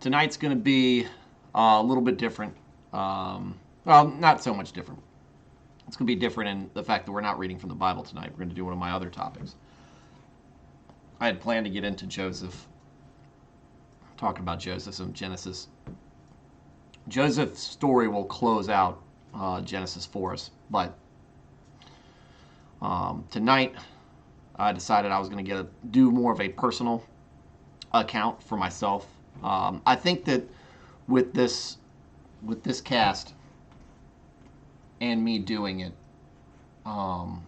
Tonight's going to be a little bit different. Well, not so much different. It's going to be different in the fact that we're not reading from the Bible tonight. We're going to do one of my other topics. I had planned to get into Joseph, talking about Joseph in Genesis. Joseph's story will close out Genesis for us, but tonight I decided I was going to do more of a personal account for myself. I think that with this cast and me doing it, I've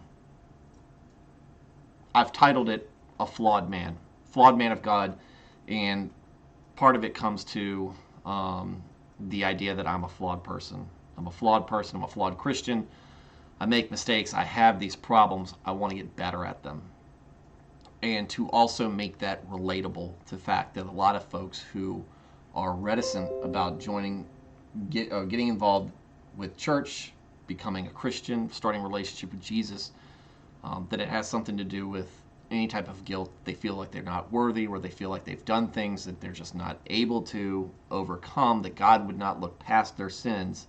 titled it A Flawed Man of God, and part of it comes to the idea that I'm a flawed person. I'm a flawed person. I'm a flawed Christian. I make mistakes. I have these problems. I want to get better at them. And to also make that relatable to the fact that a lot of folks who are reticent about getting involved with church, becoming a Christian, starting a relationship with Jesus, that it has something to do with any type of guilt. They feel like they're not worthy, or they feel like they've done things that they're just not able to overcome, that God would not look past their sins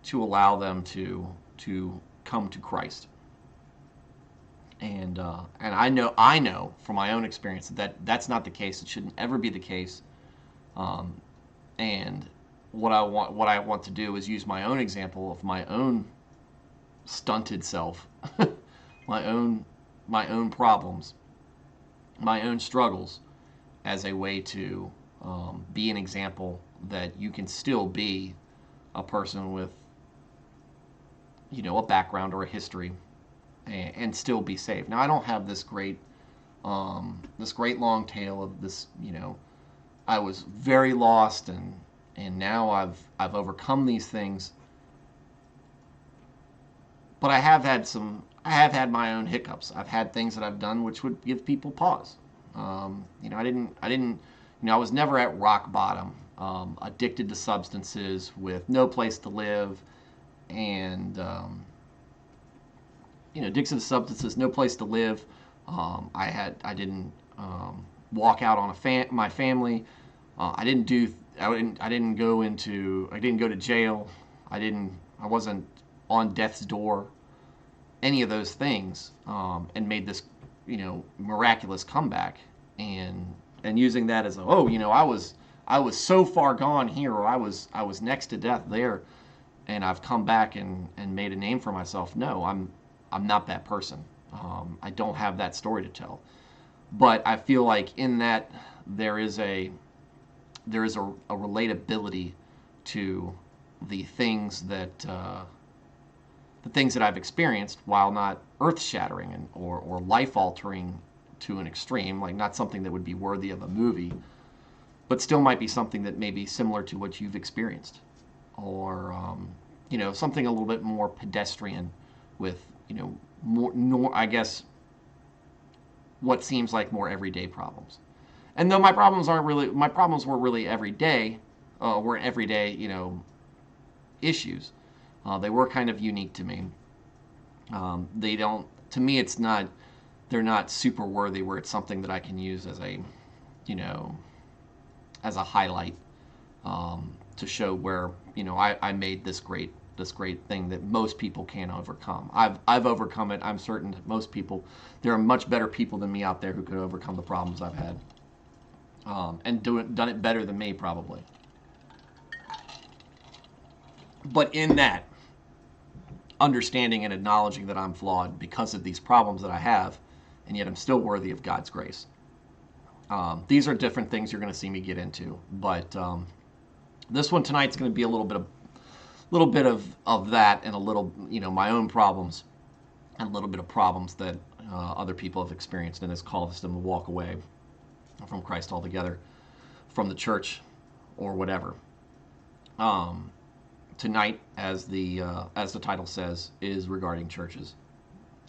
to allow them to come to Christ. And I know from my own experience that that's not the case. It shouldn't ever be the case. And what I want to do is use my own example of my own stunted self, my own problems, my own struggles, as a way to be an example that you can still be a person with, a background or a history, and still be saved. Now, I don't have this great long tale of this. I was very lost, and now I've overcome these things. But I have had my own hiccups. I've had things that I've done which would give people pause. I was never at rock bottom, addicted to substances with no place to live, and addicted to substances, no place to live. I didn't walk out on my family. I didn't go to jail. I wasn't on death's door. Any of those things, and made this, miraculous comeback, and using that as I was so far gone here, or I was next to death there, and I've come back and made a name for myself. No, I'm not that person. I don't have that story to tell. But I feel like in that there is a relatability to the things that I've experienced, while not earth-shattering or life-altering to an extreme, like not something that would be worthy of a movie, but still might be something that may be similar to what you've experienced, or something a little bit more pedestrian with more, I guess, what seems like more everyday problems. And though my problems weren't really everyday, weren't everyday, issues. They were kind of unique to me. To me, they're not super worthy where it's something that I can use as a highlight, to show where, I made this great thing that most people can't overcome. I've overcome it. I'm certain that there are much better people than me out there who could overcome the problems I've had, and done it better than me, probably. But in that, understanding and acknowledging that I'm flawed because of these problems that I have, and yet I'm still worthy of God's grace. These are different things you're going to see me get into, but this one tonight's going to be a little bit of that, and a little, my own problems, and a little bit of problems that other people have experienced, and has caused them to walk away from Christ altogether, from the church, or whatever. Tonight, as the title says, is regarding churches.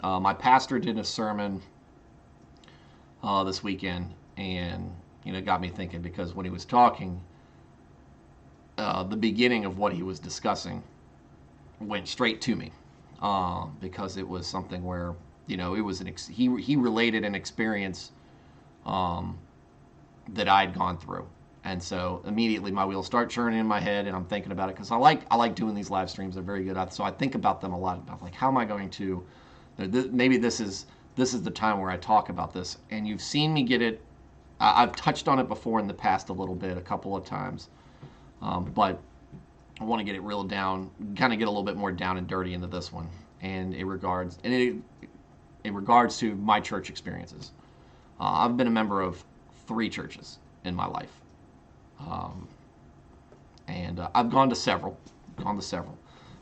My pastor did a sermon this weekend, and it got me thinking, because when he was talking, the beginning of what he was discussing went straight to me, because it was something where it was he related an experience that I'd gone through, And so immediately my wheels start churning in my head, and I'm thinking about it because I like doing these live streams. They're very good. So I think about them a lot. About like, how am I going to? Maybe this is the time where I talk about this. And you've seen me get it. I've touched on it before in the past a couple of times, but I want to get it real down, kind of get a little bit more down and dirty into this one, and in regards to my church experiences. I've been a member of 3 churches in my life. And I've gone to several,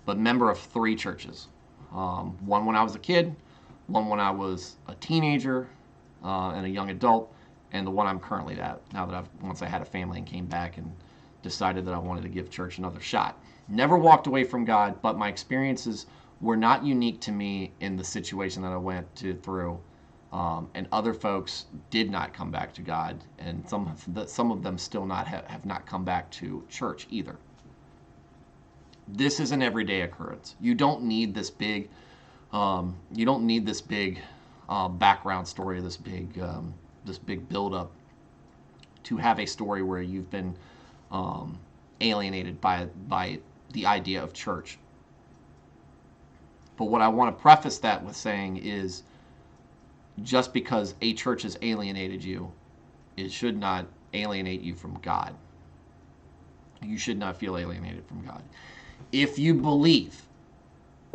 but member of 3 churches. One when I was a kid, one when I was a teenager and a young adult, and the one I'm currently at now that once I had a family and came back and decided that I wanted to give church another shot. Never walked away from God, but my experiences were not unique to me in the situation that I went through. And other folks did not come back to God, and some of them still have not come back to church either. This is an everyday occurrence. You don't need this big, background story, this big buildup to have a story where you've been alienated by the idea of church. But what I want to preface that with saying is, just because a church has alienated you, it should not alienate you from God. You should not feel alienated from God. If you believe,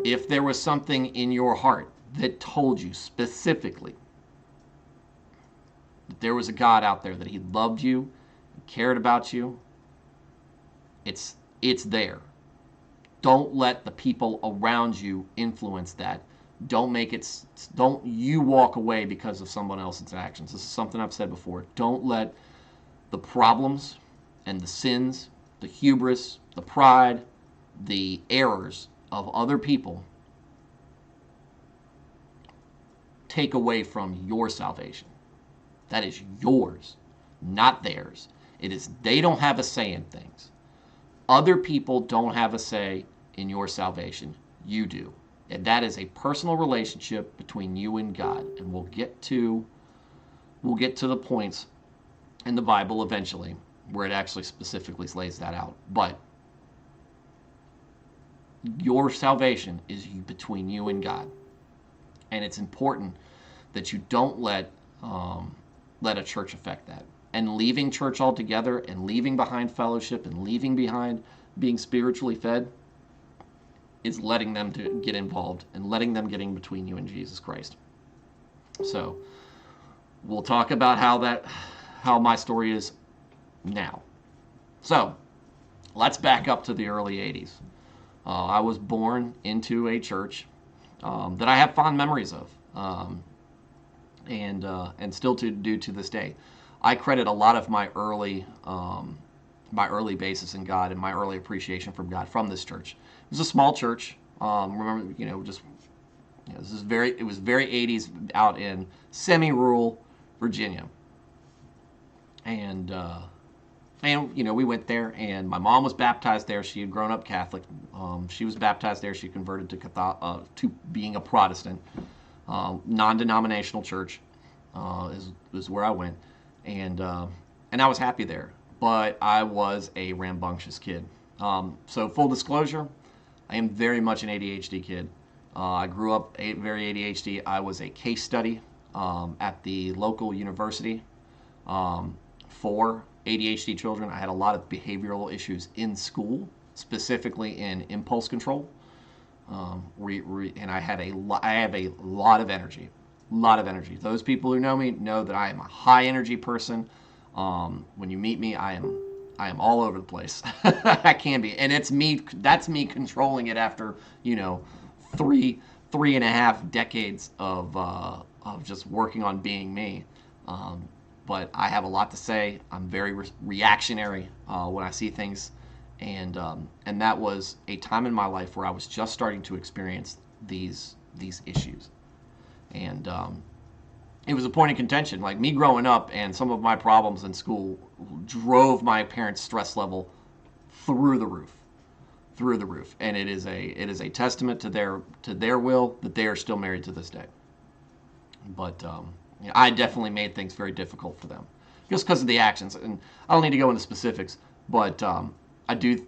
if there was something in your heart that told you specifically that there was a God out there, that he loved you, cared about you, it's there. Don't let the people around you influence that. Don't you walk away because of someone else's actions. This is something I've said before. Don't let the problems and the sins, the hubris, the pride, the errors of other people take away from your salvation. That is yours, not theirs. They don't have a say in things. Other people don't have a say in your salvation. You do. And that is a personal relationship between you and God. And we'll get to the points in the Bible eventually where it actually specifically lays that out. But your salvation is between you and God. And it's important that you don't let a church affect that. And leaving church altogether, and leaving behind fellowship, and leaving behind being spiritually fed, is letting them to get involved and letting them get in between you and Jesus Christ. So we'll talk about how my story is now. So let's back up to the early 80s. I was born into a church that I have fond memories of, and still do to this day. I credit a lot of my early basis in God and my early appreciation from God from this church. It was a small church. Remember, it was very 80s out in semi-rural Virginia, and we went there, and my mom was baptized there. She had grown up Catholic. She was baptized there. She converted to being a Protestant, non-denominational church is where I went, and I was happy there. But I was a rambunctious kid. So full disclosure, I am very much an ADHD kid. I grew up very ADHD. I was a case study at the local university for ADHD children. I had a lot of behavioral issues in school, specifically in impulse control. And I have a lot of energy. Those people who know me know that I am a high energy person. When you meet me, I am all over the place. I can be, and that's me controlling it after 3.5 decades of just working on being me. But I have a lot to say. I'm very reactionary when I see things, and that was a time in my life where I was just starting to experience these issues, and it was a point of contention. Like me growing up, and some of my problems in school drove my parents' stress level through the roof. And it is a testament to their will that they are still married to this day. But I definitely made things very difficult for them, just because of the actions. And I don't need to go into specifics, but I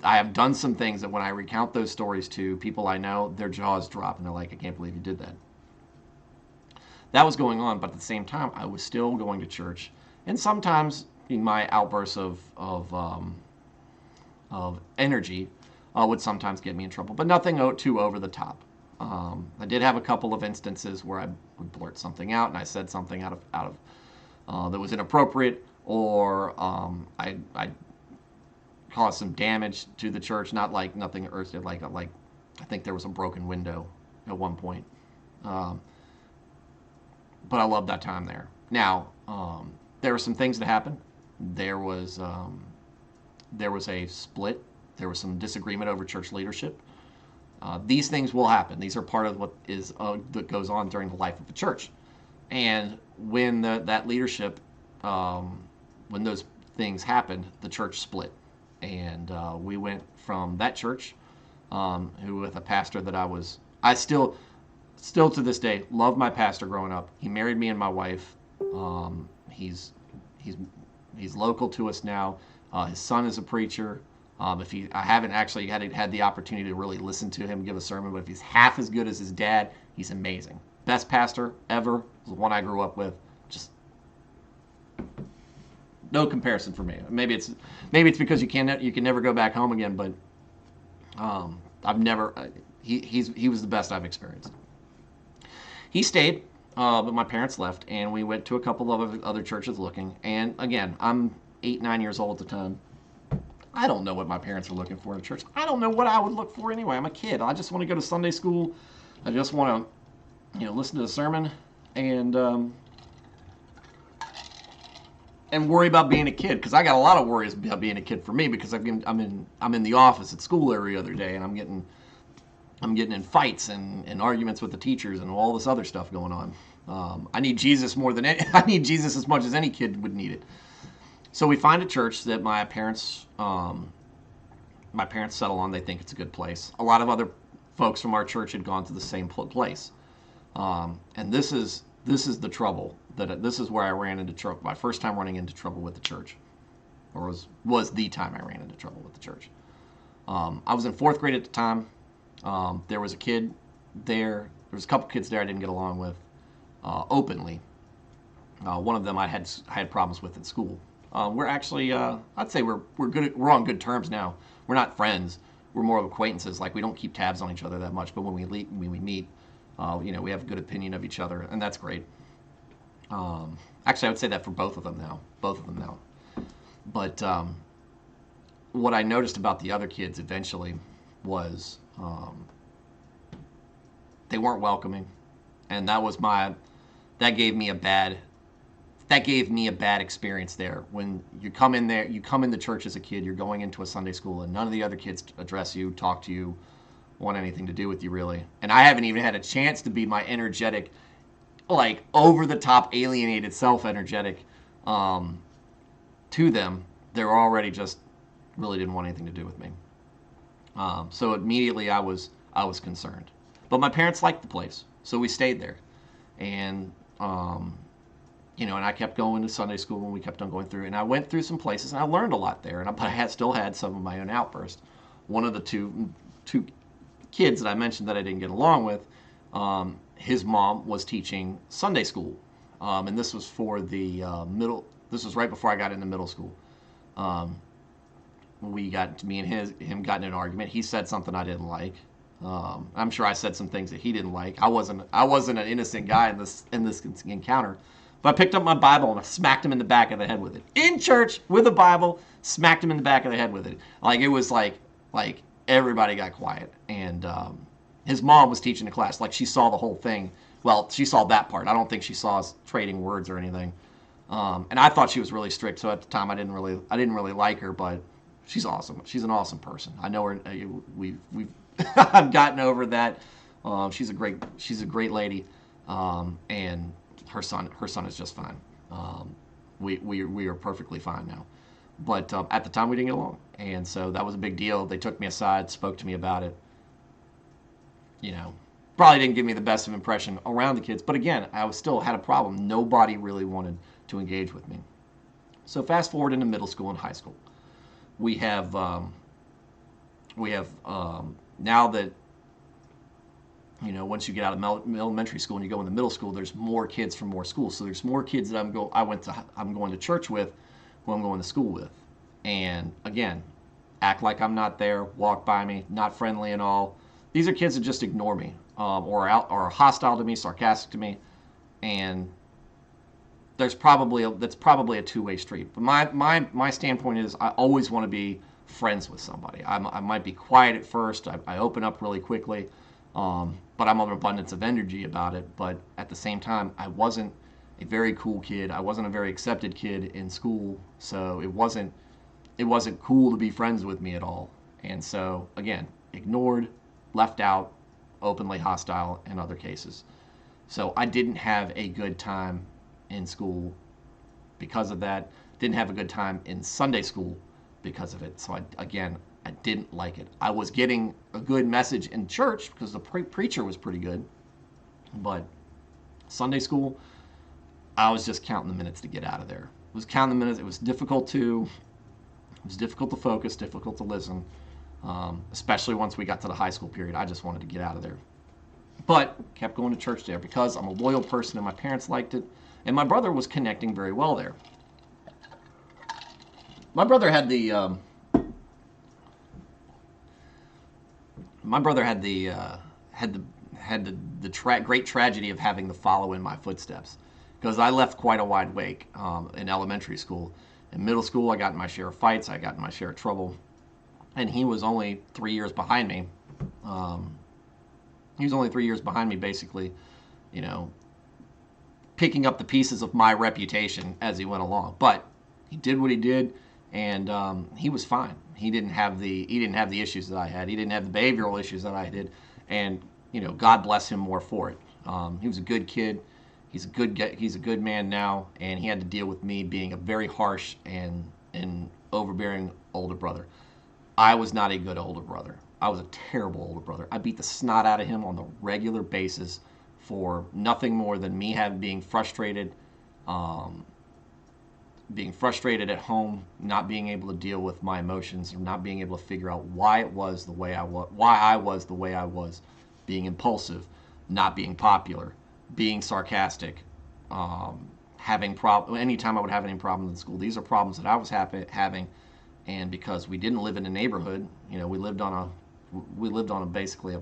have done some things that when I recount those stories to people I know, their jaws drop and they're like, I can't believe you did that. That was going on, but at the same time, I was still going to church, and sometimes in my outbursts of energy would sometimes get me in trouble, but nothing too over the top. I did have a couple of instances where I would blurt something out, and I said something out of that was inappropriate, or I caused some damage to the church. Not like nothing earthly, like I think there was a broken window at one point. But I loved that time there. Now, there were some things that happened. There was a split. There was some disagreement over church leadership. These things will happen. These are part of what is that goes on during the life of a church. And when that leadership, when those things happened, the church split, and we went from that church, who with a pastor that I still to this day love my pastor growing up. He married me and my wife. He's local to us now. His son is a preacher. I haven't actually had the opportunity to really listen to him give a sermon, but if he's half as good as his dad, he's amazing. Best pastor ever, the one I grew up with. Just no comparison for me. Maybe it's because you can never go back home again, but he was the best I've experienced. He stayed, but my parents left, and we went to a couple of other churches looking. And again, I'm 8, 9 years old at the time. I don't know what my parents are looking for in a church. I don't know what I would look for anyway. I'm a kid. I just want to go to Sunday school. I just want to, listen to the sermon and worry about being a kid, because I got a lot of worries about being a kid for me, because I'm in the office at school every other day, and I'm getting in fights and arguments with the teachers and all this other stuff going on. I need Jesus I need Jesus as much as any kid would need it. So we find a church that my parents settle on. They think it's a good place. A lot of other folks from our church had gone to the same place, and this is the trouble. This is where I ran into trouble. My first time running into trouble with the church, or was the time I ran into trouble with the church. I was in 4th grade at the time. There was a kid there. There was a couple kids there I didn't get along with openly. One of them I had problems with in school. We're actually, I'd say we're good. We're on good terms now. We're not friends. We're more of acquaintances. Like, we don't keep tabs on each other that much. But when we meet, we have a good opinion of each other, and that's great. Actually, I would say that for both of them now. But what I noticed about the other kids eventually was they weren't welcoming, and that gave me a bad experience there. When you come into church as a kid, you're going into a Sunday school, and none of the other kids address you, talk to you, want anything to do with you, really. And I haven't even had a chance to be my energetic, like, over the top, alienated self energetic to them. They were already just really didn't want anything to do with me. So immediately I was concerned. But my parents liked the place, so we stayed there. And and I kept going to Sunday school, and we kept on going through. And I went through some places, and I learned a lot there. But I still had some of my own outbursts. One of the two kids that I mentioned that I didn't get along with, his mom was teaching Sunday school, and this was for the middle. This was right before I got into middle school. Me and him got in an argument. He said something I didn't like. I'm sure I said some things that he didn't like. I wasn't an innocent guy in this encounter. But I picked up my Bible and I smacked him in the back of the head with it. In church, with a Bible, smacked him in the back of the head with it. Like, it was like everybody got quiet. And his mom was teaching the class. Like, she saw the whole thing. Well, she saw that part. I don't think she saw us trading words or anything. And I thought she was really strict. So at the time, I didn't really like her, but she's awesome. She's an awesome person. I know her. We've I've gotten over that. She's a great lady. And her son is just fine. We are perfectly fine now. But at the time, we didn't get along, and so that was a big deal. They took me aside, spoke to me about it. Probably didn't give me the best of impression around the kids, but again, I still had a problem. Nobody really wanted to engage with me. So fast forward into middle school and high school. We have now that, once you get out of elementary school and you go into middle school, there's more kids from more schools. So there's more kids that I'm going to church with, who I'm going to school with. And again, act like I'm not there, walk by me, not friendly at all. These are kids that just ignore me, or are hostile to me, sarcastic to me, and that's probably a two-way street. But my standpoint is I always want to be friends with somebody. I might be quiet at first. I open up really quickly, but I'm an abundance of energy about it. But at the same time, I wasn't a very cool kid. I wasn't a very accepted kid in school, so it wasn't cool to be friends with me at all. And so again, ignored, left out, openly hostile in other cases. So I didn't have a good time in school because of that. Didn't have a good time in Sunday school because of it. So I didn't like it. I was getting a good message in church because the preacher was pretty good, but Sunday school, I was just counting the minutes to get out of there. I was counting the minutes. It was difficult to focus, difficult to listen, especially once we got to the high school period. I just wanted to get out of there. But kept going to church there because I'm a loyal person and my parents liked it. And my brother was connecting very well there. My brother had the great tragedy of having to follow in my footsteps, because I left quite a wide wake in elementary school. In middle school, I got in my share of fights, I got in my share of trouble, and he was only 3 years behind me. Basically, picking up the pieces of my reputation as he went along. But he did what he did, and he was fine. He didn't have the issues that I had. He didn't have the behavioral issues that I did, and God bless him more for it. He was a good kid. He's a good man now, and he had to deal with me being a very harsh and overbearing older brother. I was not a good older brother. I was a terrible older brother. I beat the snot out of him on a regular basis for nothing more than me being frustrated at home, not being able to deal with my emotions, or not being able to figure out why I was the way I was, being impulsive, not being popular, being sarcastic, anytime I would have any problems in school. These are problems that I was having, and because we didn't live in a neighborhood, we lived on basically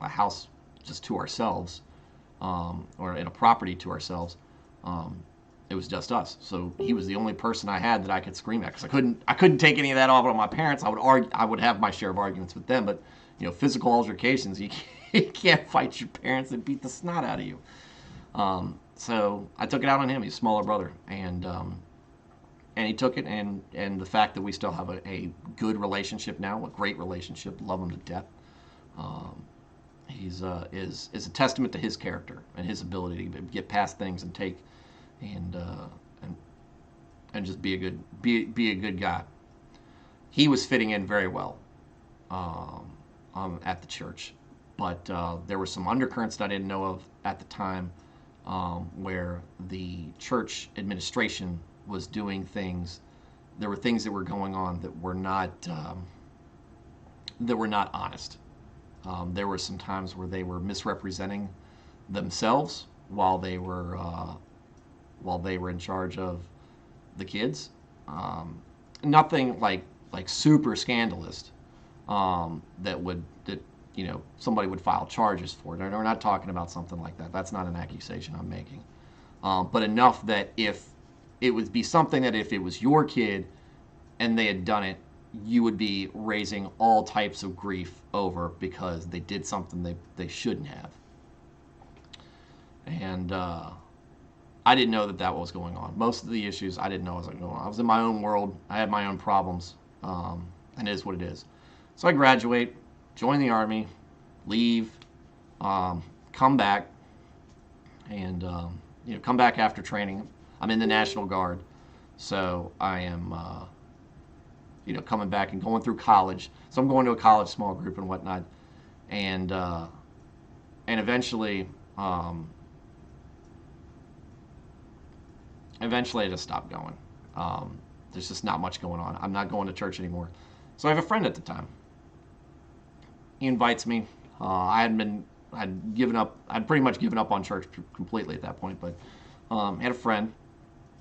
a house just to ourselves, or in a property to ourselves. It was just us. So he was the only person I had that I could scream at, because I couldn't take any of that off on my parents. I would have my share of arguments with them, but physical altercations, you can't fight your parents that beat the snot out of you. So I took it out on him. He's a smaller brother, and he took it, and the fact that we still have a good relationship now, a great relationship, love him to death. Is a testament to his character and his ability to get past things and take and just be a good guy. He was fitting in very well at the church, but there were some undercurrents that I didn't know of at the time, where the church administration was doing things. There were things that were going on that were not honest. There were some times where they were misrepresenting themselves while they were in charge of the kids. Nothing like super scandalous that somebody would file charges for it. We're not talking about something like that. That's not an accusation I'm making. But enough that if it would be something that if it was your kid and they had done it, you would be raising all types of grief over because they did something they shouldn't have. And I didn't know that was going on. Most of the issues I didn't know was going on. I was in my own world. I had my own problems, and it is what it is. So I graduate, join the Army, leave, come back, and come back after training. I'm in the National Guard, so I am coming back and going through college. So I'm going to a college small group and whatnot, and eventually I just stopped going. There's just not much going on. I'm not going to church anymore. So I have a friend at the time. He invites me. I'd given up. I'd pretty much given up on church completely at that point. But had a friend,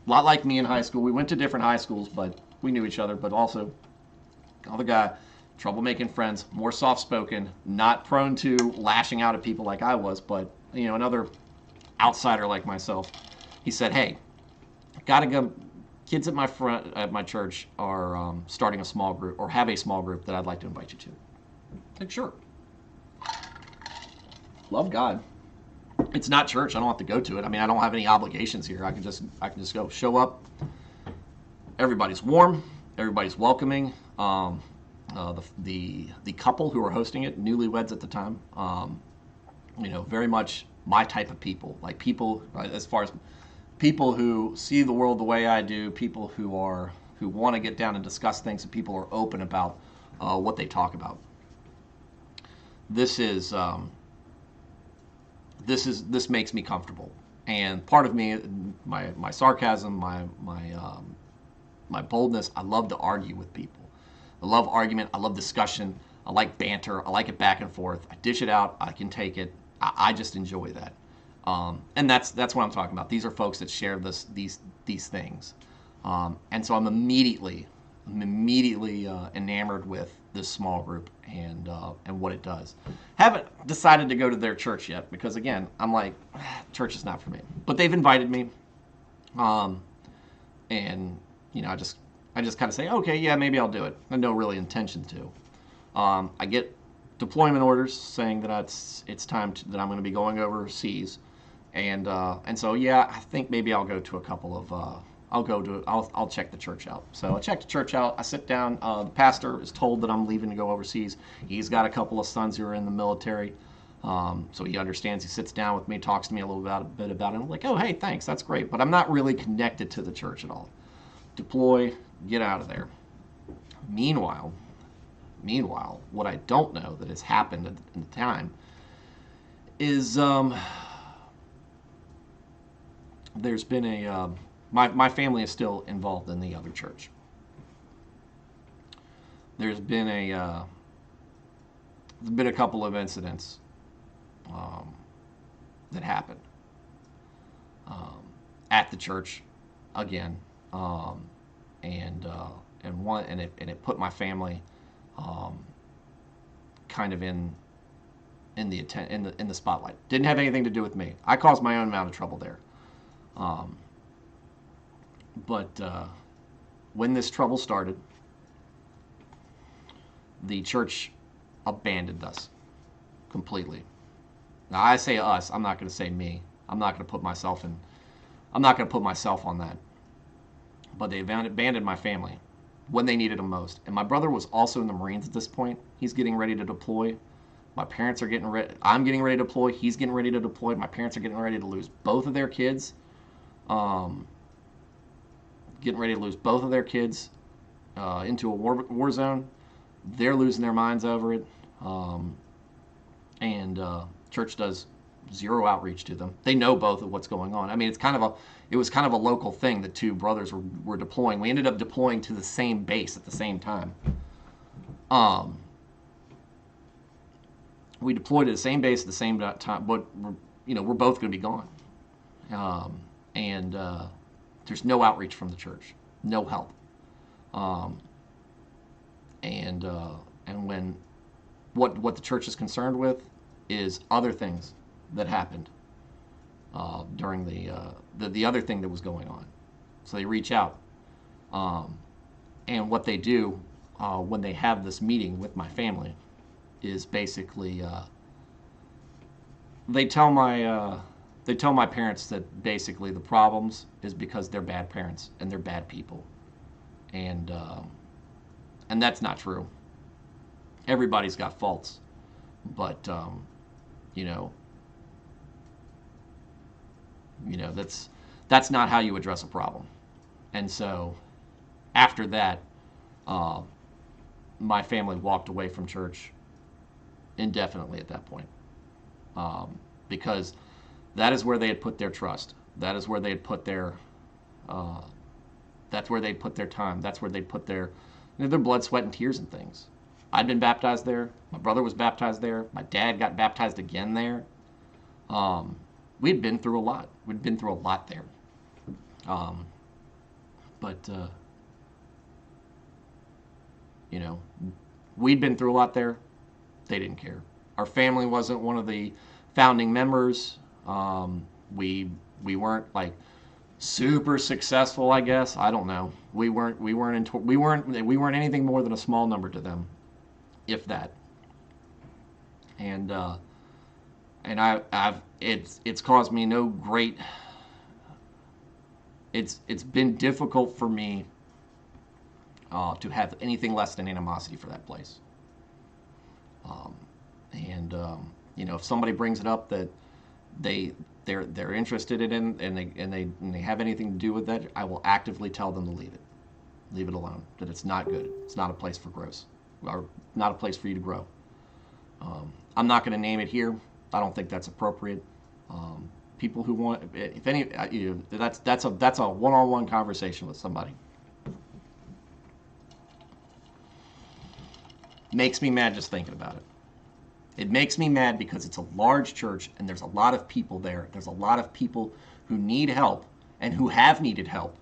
a lot like me in high school. We went to different high schools, but we knew each other. But also, other guy, trouble making friends, more soft-spoken, not prone to lashing out at people like I was, but another outsider like myself. He said, "Hey, gotta go. Kids at my church are starting a small group, or have a small group that I'd like to invite you to." Like, sure. Love God. It's not church. I don't have to go to it. I mean, I don't have any obligations here. I can just go show up. Everybody's warm. Everybody's welcoming. The couple who are hosting it, newlyweds at the time, very much my type of people. Like people, as far as people who see the world the way I do, people who want to get down and discuss things, and people are open about what they talk about. This makes me comfortable, and part of me, my sarcasm, my boldness. I love to argue with people. I love argument. I love discussion. I like banter. I like it back and forth. I dish it out. I can take it. I just enjoy that, and that's what I'm talking about. These are folks that share these things, and so I'm immediately enamored with this small group and what it does. Haven't decided to go to their church yet because, again, I'm like, church is not for me. But they've invited me, and I just kind of say, okay, yeah, maybe I'll do it. I have no really intention to. I get deployment orders saying that it's time that I'm going to be going overseas, and so yeah, I think maybe I'll go to a couple of. I'll check the church out. So I check the church out. I sit down. The pastor is told that I'm leaving to go overseas. He's got a couple of sons who are in the military, so he understands. He sits down with me, talks to me a bit about it. I'm like, oh, hey, thanks, that's great. But I'm not really connected to the church at all. Deploy, get out of there. Meanwhile, what I don't know that has happened in the time is there's been a my family is still involved in the other church. There's been a couple of incidents that happened at the church again, and it put my family kind of in the spotlight. Didn't have anything to do with me. I caused my own amount of trouble there. But when this trouble started, the church abandoned us completely. Now, I say us. I'm not going to say me. I'm not going to put myself on that. But they abandoned my family when they needed them most. And my brother was also in the Marines at this point. He's getting ready to deploy. My parents are getting ready. I'm getting ready to deploy. He's getting ready to deploy. My parents are getting ready to lose both of their kids. Getting ready to lose both of their kids into a war zone. They're losing their minds over it, and church does zero outreach to them. They know both of what's going on. I mean, it was kind of a local thing. The two brothers were deploying. We ended up deploying to the same base at the same time. We deployed at the same base at the same time, but we're both going to be gone. And there's no outreach from the church, no help. And when what the church is concerned with is other things that happened during the other thing that was going on. So they reach out, and what they do when they have this meeting with my family is basically they tell my parents that basically the problems is because they're bad parents and they're bad people, and that's not true. Everybody's got faults, but that's not how you address a problem. And so after that, my family walked away from church indefinitely at that point, because that is where they had put their trust. That is where they had put their That's where they'd put their time. That's where they'd put their blood, sweat, and tears and things. I'd been baptized there. My brother was baptized there. My dad got baptized again there. We'd been through a lot. We'd been through a lot there. But you know, we'd been through a lot there. They didn't care. Our family wasn't one of the founding members. We weren't like super successful, I guess. I don't know. We weren't anything more than a small number to them, if that. And it's caused me no great. It's been difficult for me to have anything less than animosity for that place. You know, if somebody brings it up that they're interested in and they have anything to do with that, I will actively tell them to leave it alone. That it's not good. It's not a place for growth, or not a place for you to grow. I'm not going to name it here. I don't think that's appropriate. People who want, if any, that's a one-on-one conversation with somebody. Makes me mad just thinking about it. It makes me mad because it's a large church and there's a lot of people there. There's a lot of people who need help and who have needed help.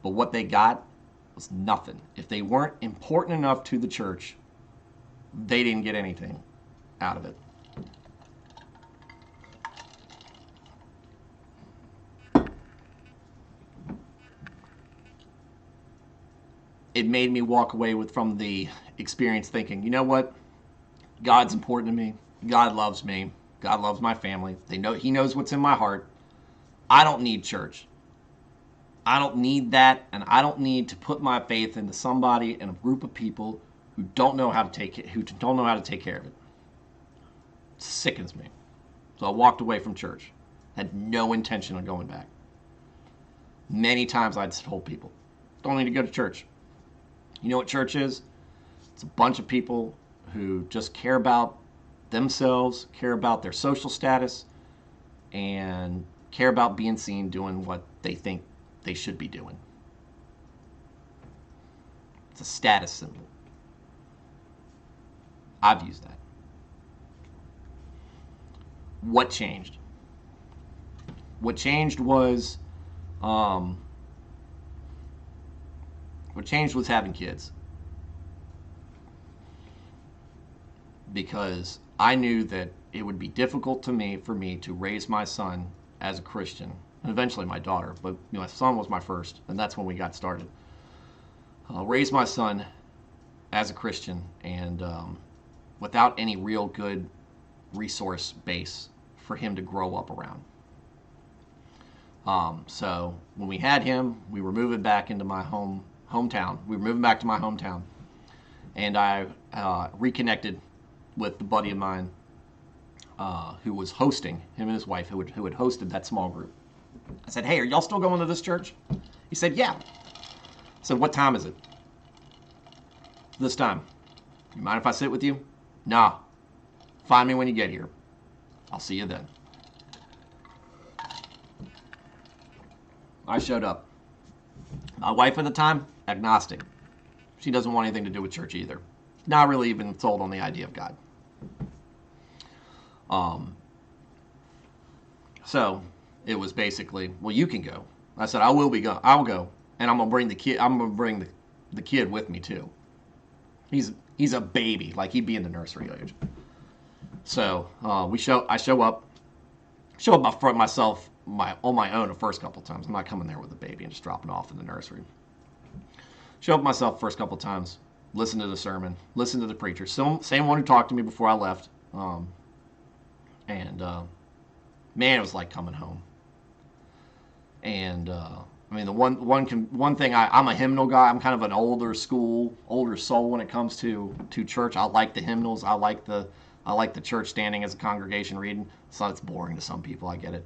But what they got was nothing. If they weren't important enough to the church, they didn't get anything out of it. It made me walk away from the experience thinking, you know what? God's important to me. God loves me. God loves my family. He knows what's in my heart. I don't need church. I don't need that, and I don't need to put my faith into somebody and a group of people who don't know how to take care of it. It sickens me. So I walked away from church. Had no intention of going back. Many times I'd told people, don't need to go to church. You know what church is? It's a bunch of people who just care about themselves, care about their social status, and care about being seen doing what they think they should be doing. It's a status symbol. I've used that. What changed? What changed was having kids. Because I knew that it would be difficult for me to raise my son as a Christian, and eventually my daughter, but my son was my first, and that's when we got started. Raise my son as a Christian, and without any real good resource base for him to grow up around. So when we had him, we were moving back into my hometown. We were moving back to my hometown, and I reconnected with the buddy of mine who was hosting, him and his wife, who had hosted that small group. I said, hey, are y'all still going to this church? He said, yeah. I said, what time is it? This time. You mind if I sit with you? Nah. Find me when you get here. I'll see you then. I showed up. My wife at the time, agnostic. She doesn't want anything to do with church either. Not really even sold on the idea of God. So it was basically, well, you can go. I said, I will go, and I'm gonna bring the kid. I'm gonna bring the kid with me too. He's a baby, like he'd be in the nursery age. So I show up by myself on my own the first couple times. I'm not coming there with a baby and just dropping off in the nursery. Show up myself first couple times. Listen to the sermon, listen to the preacher, same one who talked to me before I left, man, it was like coming home. And I mean, the one thing, I'm a hymnal guy. I'm kind of an older soul when it comes to church. I like the hymnals. I like the church standing as a congregation reading. It's boring to some people, I get it,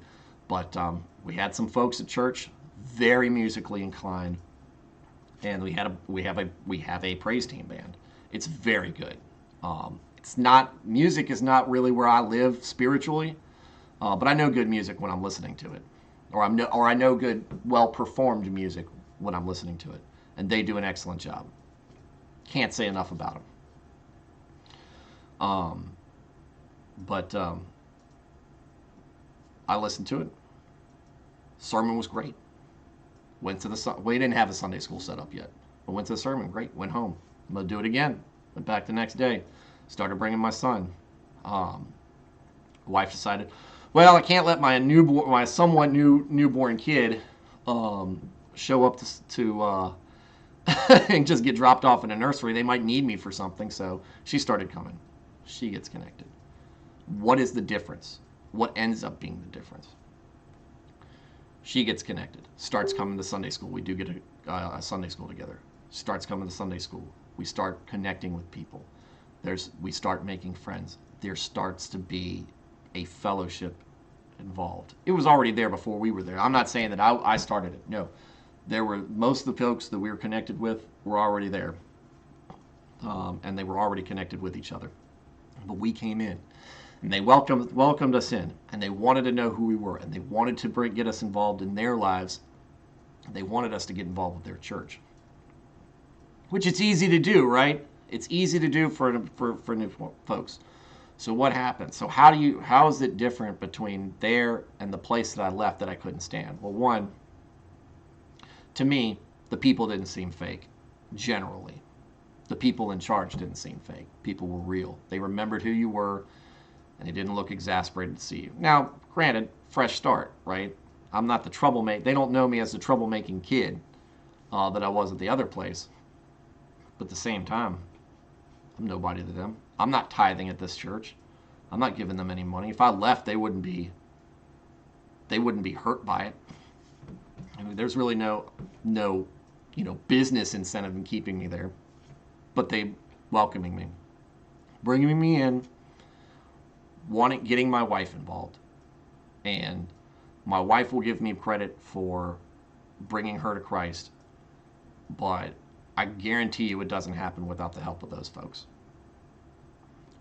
but we had some folks at church very musically inclined. And we have a praise team band. It's very good. Music is not really where I live spiritually, but I know good music when I'm listening to it, or I know good, well performed music when I'm listening to it. And they do an excellent job. Can't say enough about them. But I listened to it. Sermon was great. We didn't have the Sunday school set up yet. I went to the sermon, great. Went home. I'm gonna do it again. Went back the next day. Started bringing my son. Wife decided, well, I can't let my somewhat newborn kid show up to and just get dropped off in a nursery. They might need me for something. So she started coming. She gets connected. What is the difference? What ends up being the difference? She gets connected. Starts coming to Sunday school. We do get a Sunday school together. Starts coming to Sunday school. We start connecting with people. We start making friends. There starts to be a fellowship involved. It was already there before we were there. I'm not saying that I started it. No. Most of the folks that we were connected with were already there. And they were already connected with each other. But we came in. And they welcomed us in. And they wanted to know who we were. And they wanted to get us involved in their lives. They wanted us to get involved with their church. Which it's easy to do, right? It's easy to do for new folks. So what happened? So how is it different between there and the place that I left that I couldn't stand? Well, one, to me, the people didn't seem fake, generally. The people in charge didn't seem fake. People were real. They remembered who you were, and they didn't look exasperated to see you. Now, granted, fresh start, right? I'm not the troublemaker. They don't know me as the troublemaking kid that I was at the other place. But at the same time, I'm nobody to them. I'm not tithing at this church. I'm not giving them any money. If I left, they wouldn't be hurt by it. I mean, there's really no business incentive in keeping me there. But they welcoming me, bringing me in, getting my wife involved. And my wife will give me credit for bringing her to Christ, but I guarantee you it doesn't happen without the help of those folks.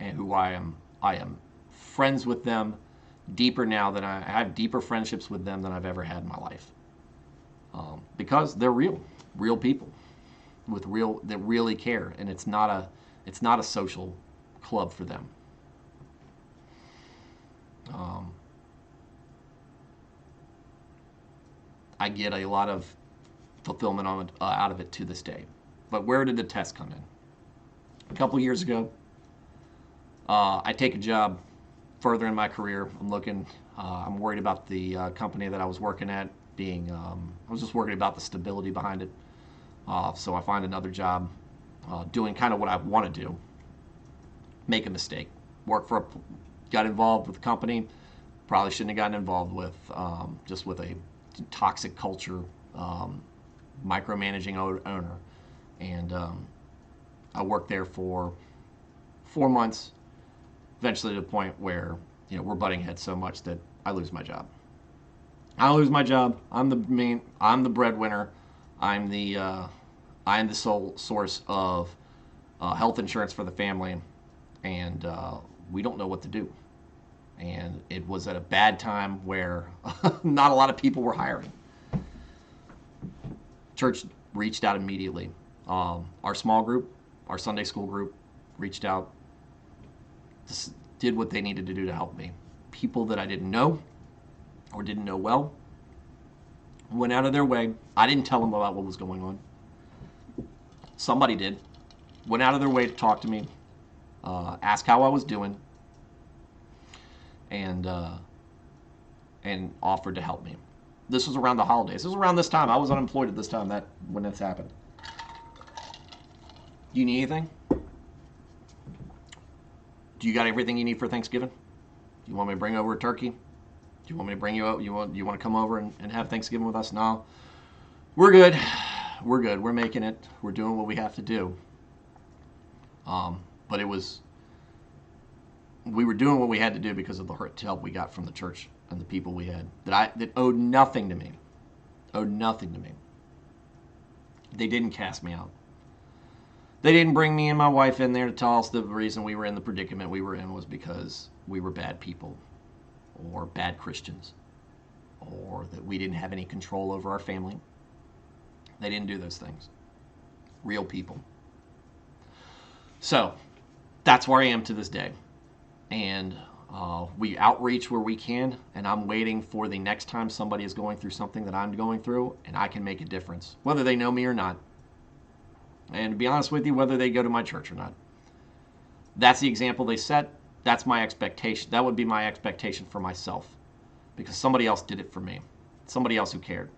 And who I am friends with them deeper now than I have deeper friendships with them than I've ever had in my life. Because they're real people that really care, and it's not a social club for them. I get a lot of fulfillment out of it to this day. But where did the test come in? A couple years ago, I take a job further in my career. I'm worried about the company that I was working at I was just worried about the stability behind it. So I find another job doing kind of what I want to do. Make a mistake. Got involved with a company probably shouldn't have gotten involved with, just with a toxic culture, micromanaging owner. And I worked there for 4 months, eventually to the point where we're butting heads so much that I lose my job. I'm the breadwinner. I'm the sole source of health insurance for the family, and we don't know what to do. And it was at a bad time where not a lot of people were hiring. Church reached out immediately. Our small group, our Sunday school group, reached out, did what they needed to do to help me. People that I didn't know or didn't know well went out of their way. I didn't tell them about what was going on. Somebody did. Went out of their way to talk to me, ask how I was doing, and offered to help me. This was around the holidays. This was around this time. I was unemployed at this time when this happened. Do you need anything? Do you got everything you need for Thanksgiving? Do you want me to bring over a turkey? Do you want me to bring you out? You want to come over and have Thanksgiving with us? No. We're good. We're good. We're making it. We're doing what we have to do. But we were doing what we had to do because of the help we got from the church and the people we had that owed nothing to me. Owed nothing to me. They didn't cast me out. They didn't bring me and my wife in there to tell us the reason we were in the predicament we were in was because we were bad people or bad Christians or that we didn't have any control over our family. They didn't do those things. Real people. So that's where I am to this day. And we outreach where we can, and I'm waiting for the next time somebody is going through something that I'm going through, and I can make a difference, whether they know me or not. And to be honest with you, whether they go to my church or not. That's the example they set. That's my expectation. That would be my expectation for myself, because somebody else did it for me. Somebody else who cared.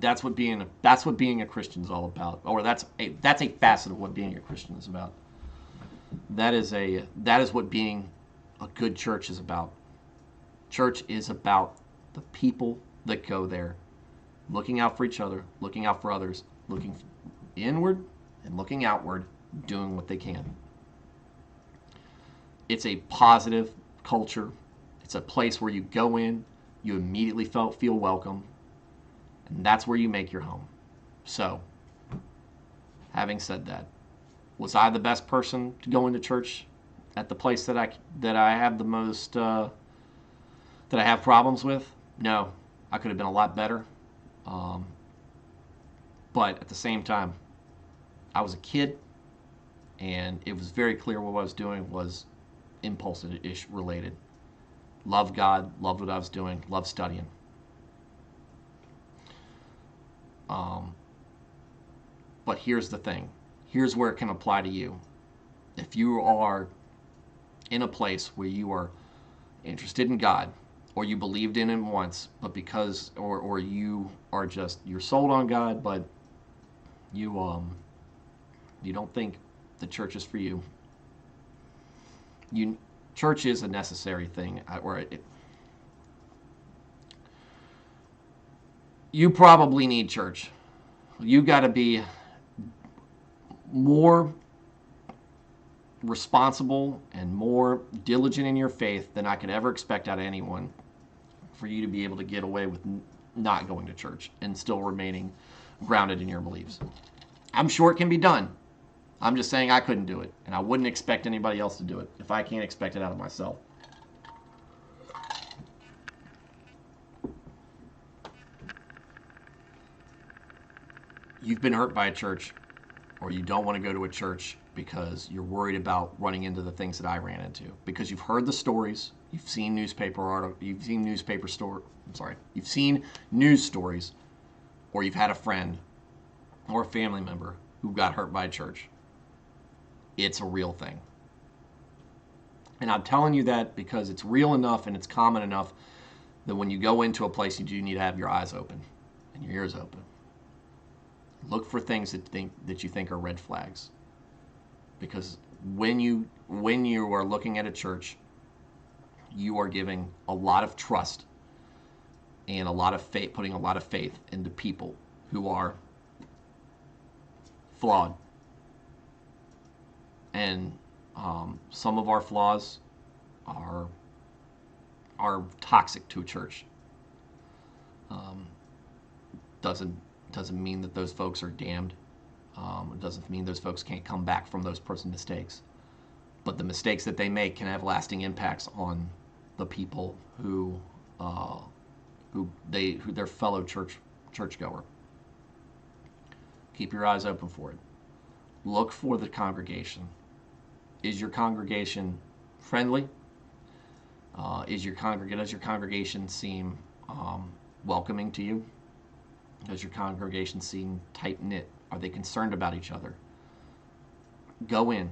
That's what being a Christian is all about, or that's a facet of what being a Christian is about. That is what being a good church is about. Church is about the people that go there, looking out for each other, looking out for others, looking inward and looking outward, doing what they can. It's a positive culture. It's a place where you go in, you immediately feel welcome, and that's where you make your home. So, having said that, was I the best person to go into church at the place that I have the most that I have problems with? No, I could have been a lot better. But at the same time, I was a kid, and it was very clear what I was doing was impulsive-ish related. Loved God, loved what I was doing, loved studying. But here's the thing. Here's where it can apply to you. If you are in a place where you are interested in God, or you believed in Him once, but because, or you are just, you're sold on God, but you don't think the church is for you. Church is a necessary thing, you probably need church. You got to be more responsible and more diligent in your faith than I could ever expect out of anyone for you to be able to get away with not going to church and still remaining grounded in your beliefs. I'm sure it can be done. I'm just saying I couldn't do it, and I wouldn't expect anybody else to do it if I can't expect it out of myself. You've been hurt by a church, or you don't want to go to a church because you're worried about running into the things that I ran into. Because you've heard the stories, you've seen news stories, or you've had a friend or a family member who got hurt by a church. It's a real thing. And I'm telling you that because it's real enough and it's common enough that when you go into a place, you do need to have your eyes open and your ears open. Look for things that you think are red flags. Because when you are looking at a church, you are giving a lot of trust and a lot of faith, putting a lot of faith into people who are flawed. And some of our flaws are toxic to a church. Doesn't mean that those folks are damned. It doesn't mean those folks can't come back from those person's mistakes. But the mistakes that they make can have lasting impacts on the people who their fellow churchgoer. Keep your eyes open for it. Look for the congregation. Is your congregation friendly? Does your congregation seem welcoming to you? Does your congregation seem tight-knit? Are they concerned about each other? Go in.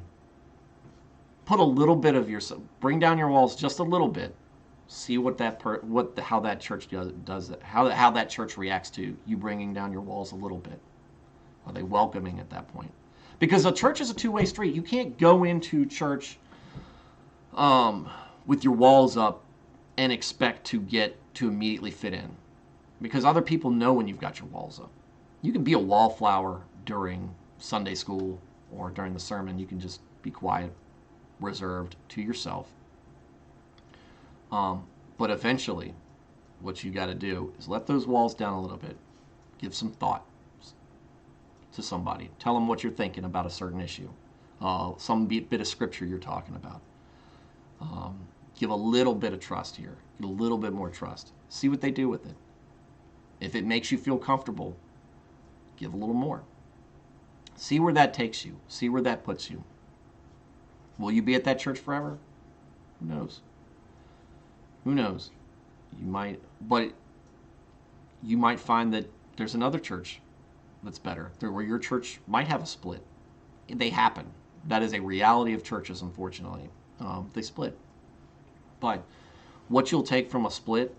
Put a little bit of yourself. Bring down your walls just a little bit. See how that church does it. How that church reacts to you bringing down your walls a little bit. Are they welcoming at that point? Because a church is a two-way street. You can't go into church with your walls up and expect to immediately fit in. Because other people know when you've got your walls up. You can be a wallflower during Sunday school or during the sermon. You can just be quiet, reserved to yourself. But eventually, what you got to do is let those walls down a little bit. Give some thought to somebody. Tell them what you're thinking about a certain issue. Some bit of scripture you're talking about. Give a little bit of trust here. Give a little bit more trust. See what they do with it. If it makes you feel comfortable, Give a little more. See where that takes you. See where that puts you. Will you be at that church forever? Who knows? Who knows? You might, but you might find that there's another church that's better, where your church might have a split. They happen. That is a reality of churches, unfortunately. They split. But what you'll take from a split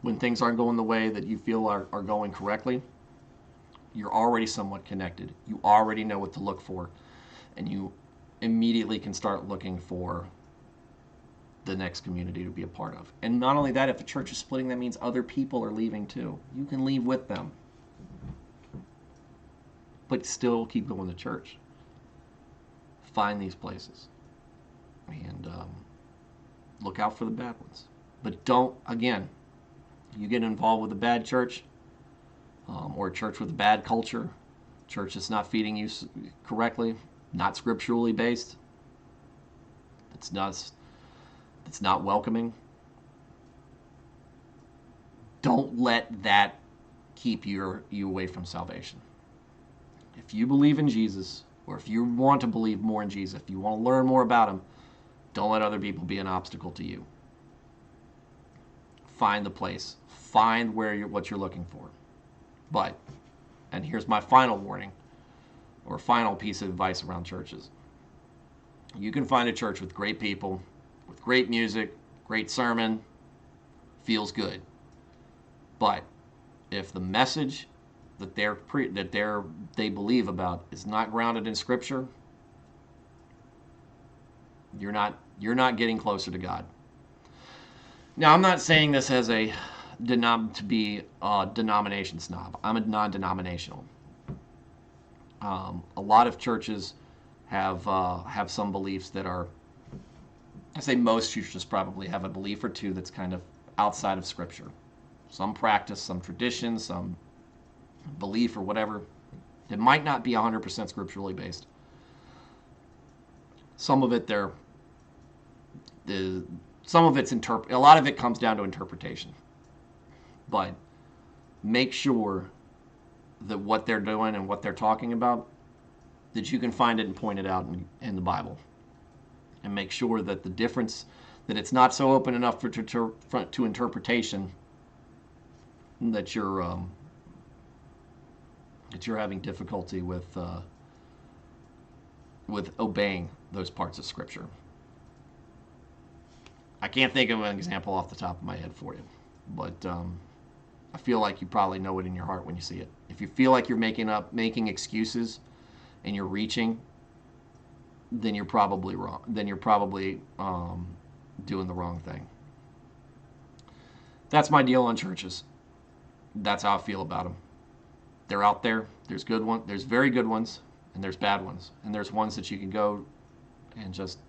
when things aren't going the way that you feel are going correctly, you're already somewhat connected. You already know what to look for, and you immediately can start looking for the next community to be a part of. And not only that, if a church is splitting, that means other people are leaving too. You can leave with them, but still keep going to church. Find these places and look out for the bad ones. But don't, again, you get involved with a bad church or a church with a bad culture, church that's not feeding you correctly, not scripturally based, it's not welcoming. Don't let that keep you away from salvation. If you believe in Jesus, or if you want to believe more in Jesus, if you want to learn more about him, don't let other people be an obstacle to you. Find the place. Find what you're looking for. But, and here's my final warning, or final piece of advice around churches. You can find a church with great people, with great music, great sermon, feels good. But if the message that they believe about is not grounded in Scripture, you're not getting closer to God. Now, I'm not saying this as to be a denomination snob. I'm a non-denominational. A lot of churches have some beliefs that are, I say most churches probably have a belief or two that's kind of outside of Scripture. Some practice, some tradition, some belief or whatever. It might not be 100% scripturally based. Some of it a lot of it comes down to interpretation. But make sure that what they're doing and what they're talking about, that you can find it and point it out in the Bible. And make sure that the difference, that it's not so open enough to interpretation that you're having difficulty with obeying those parts of Scripture. I can't think of an example off the top of my head for you, but I feel like you probably know it in your heart when you see it. If you feel like you're making excuses and you're reaching, then you're probably wrong. Then you're probably doing the wrong thing. That's my deal on churches. That's how I feel about them. They're out there. There's good ones. There's very good ones, and there's bad ones. And there's ones that you can go and just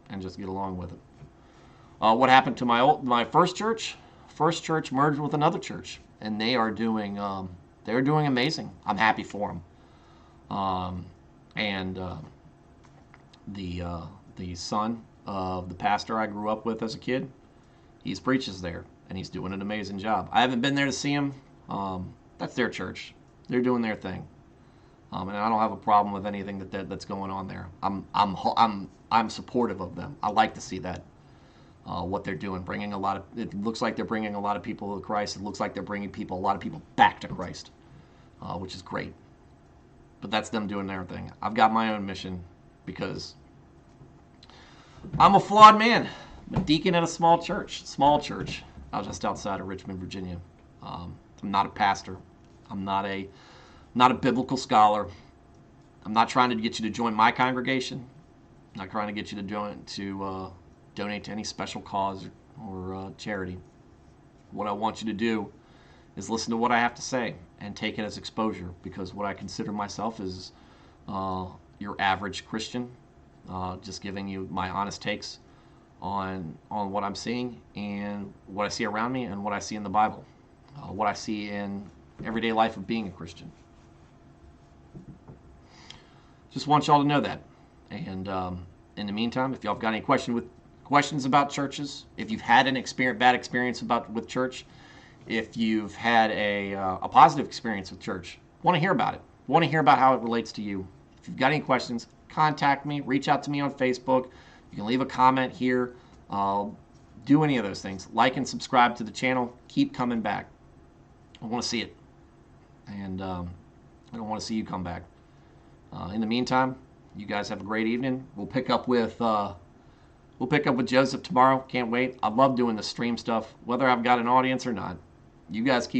get along with it. What happened to my first church? First church merged with another church, and they're doing amazing. I'm happy for them. The son of the pastor I grew up with as a kid, he preaches there, and he's doing an amazing job. I haven't been there to see him. That's their church. They're doing their thing, and I don't have a problem with anything that's going on there. I'm supportive of them. I like to see that what they're doing, it looks like they're bringing a lot of people to Christ. It looks like they're bringing a lot of people back to Christ, which is great. But that's them doing their thing. I've got my own mission because I'm a flawed man. I'm a deacon at a small church. I was just outside of Richmond, Virginia. I'm not a pastor. I'm not a biblical scholar. I'm not trying to get you to join my congregation. I'm not trying to get you to donate to any special cause or charity. What I want you to do is listen to what I have to say and take it as exposure, because what I consider myself is your average Christian, just giving you my honest takes on what I'm seeing and what I see around me and what I see in the Bible, what I see in everyday life of being a Christian. Just want y'all to know that. And in the meantime, if y'all have got any questions about churches, if you've had an bad experience with church, If you've had a positive experience with church, want to hear about it. Want to hear about how it relates to you. If you've got any questions, contact me. Reach out to me on Facebook. You can leave a comment here. Do any of those things. Like and subscribe to the channel. Keep coming back. I want to see it. And I don't want to see you come back. In the meantime, you guys have a great evening. We'll pick up with Joseph tomorrow. Can't wait. I love doing the stream stuff, whether I've got an audience or not. You guys keep